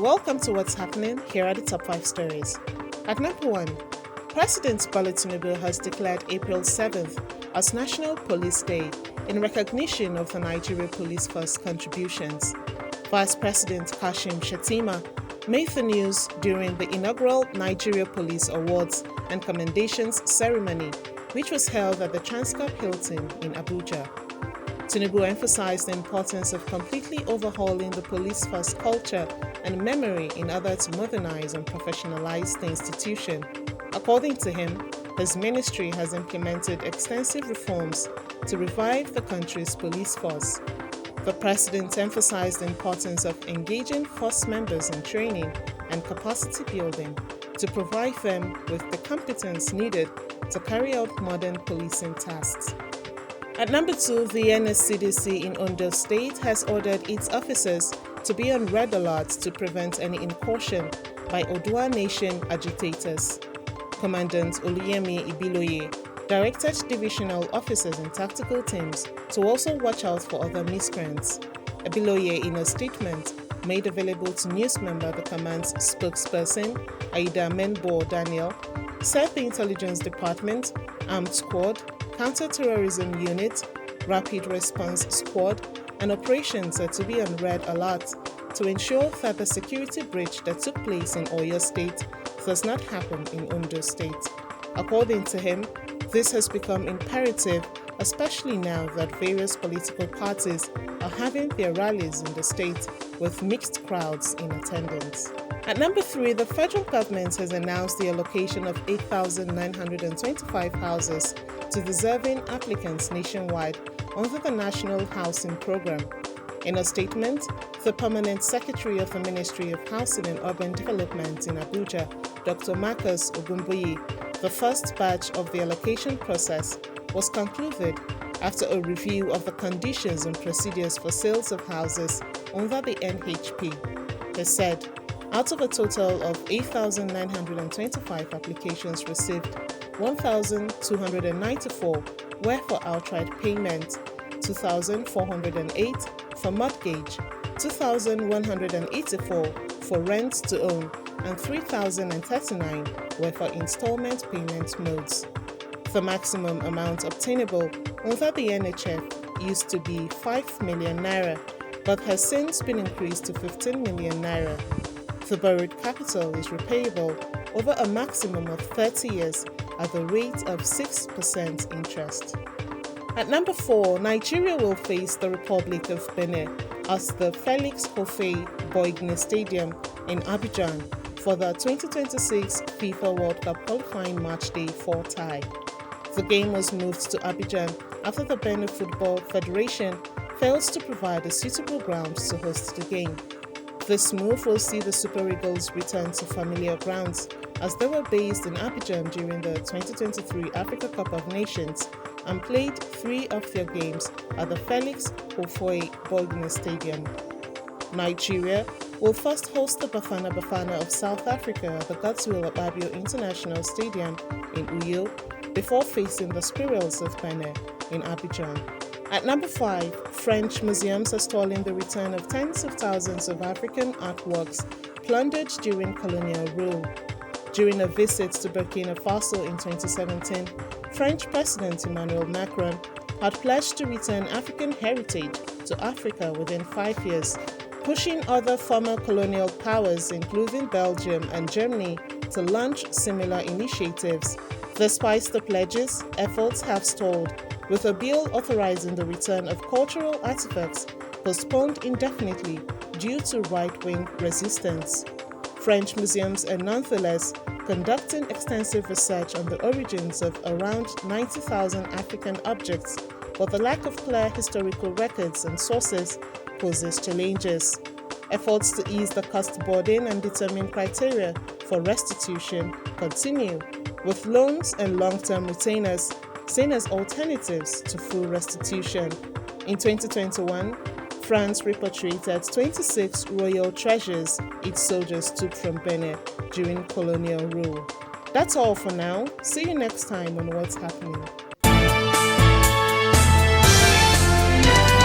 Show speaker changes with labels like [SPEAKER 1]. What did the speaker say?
[SPEAKER 1] welcome to What's Happening. Here are the top 5 stories. At number 1, President Bola Tinubu has declared April 7th as National Police Day in recognition of the Nigeria Police Force contributions. Vice President Kashim Shettima made the news during the inaugural Nigeria Police Awards and Commendations ceremony, which was held at the Transcorp Hilton in Abuja. Tinubu emphasized the importance of completely overhauling the police force culture and memory in order to modernize and professionalize the institution. According to him, his ministry has implemented extensive reforms to revive the country's police force. The president emphasized the importance of engaging force members in training and capacity building to provide them with the competence needed to carry out modern policing tasks. At number 2, the NSCDC in Ondo State has ordered its officers to be on red alert to prevent any incursion by Oodua Nation agitators. Commandant Oluyemi Ibiloye directed divisional officers and tactical teams to also watch out for other miscreants. Ibiloye, in a statement made available to newsmen by the command's spokesperson, Aida Menbo Daniel, said the Intelligence Department, Armed Squad, Counter-Terrorism Unit, Rapid Response Squad, and operations are to be on red alert to ensure that the security breach that took place in Oyo State does not happen in Ondo State. According to him, this has become imperative, especially now that various political parties are having their rallies in the state with mixed crowds in attendance. At number 3, the federal government has announced the allocation of 8,925 houses to deserving applicants nationwide under the National Housing Program. In a statement, the Permanent Secretary of the Ministry of Housing and Urban Development in Abuja, Dr. Marcus Ogumboyi, the first batch of the allocation process was concluded after a review of the conditions and procedures for sales of houses under the NHP. He said, out of a total of 8,925 applications received, 1,294 were for outright payment, 2,408 for mortgage, 2,184 for rent to own, and 3,039 were for installment payment modes. The maximum amount obtainable under the NHF used to be 5 million naira, but has since been increased to 15 million naira. The borrowed capital is repayable over a maximum of 30 years at the rate of 6% interest. At number 4, Nigeria will face the Republic of Benin at the Felix Kofe-Boigny Stadium in Abidjan for the 2026 FIFA World Cup qualifying match day 4 tie. The game was moved to Abidjan after the Benin Football Federation failed to provide a suitable ground to host the game. This move will see the Super Eagles return to familiar grounds as they were based in Abidjan during the 2023 Africa Cup of Nations and played 3 of their games at the Felix Kofe-Boigny Stadium. Nigeria will first host the Bafana Bafana of South Africa at the Godswill Akpabio International Stadium in Oyo before facing the Squirrels of Benin in Abidjan. At number 5, French museums are stalling the return of tens of thousands of African artworks plundered during colonial rule. During a visit to Burkina Faso in 2017, French President Emmanuel Macron had pledged to return African heritage to Africa within 5 years, pushing other former colonial powers, including Belgium and Germany, to launch similar initiatives. Despite the pledges, efforts have stalled, with a bill authorizing the return of cultural artifacts postponed indefinitely due to right-wing resistance. French museums are nonetheless conducting extensive research on the origins of around 90,000 African objects, but the lack of clear historical records and sources poses challenges. Efforts to ease the cost burden and determine criteria for restitution continue, with loans and long-term retainers seen as alternatives to full restitution. In 2021, France repatriated 26 royal treasures its soldiers took from Benin during colonial rule. That's all for now. See you next time on What's Happening.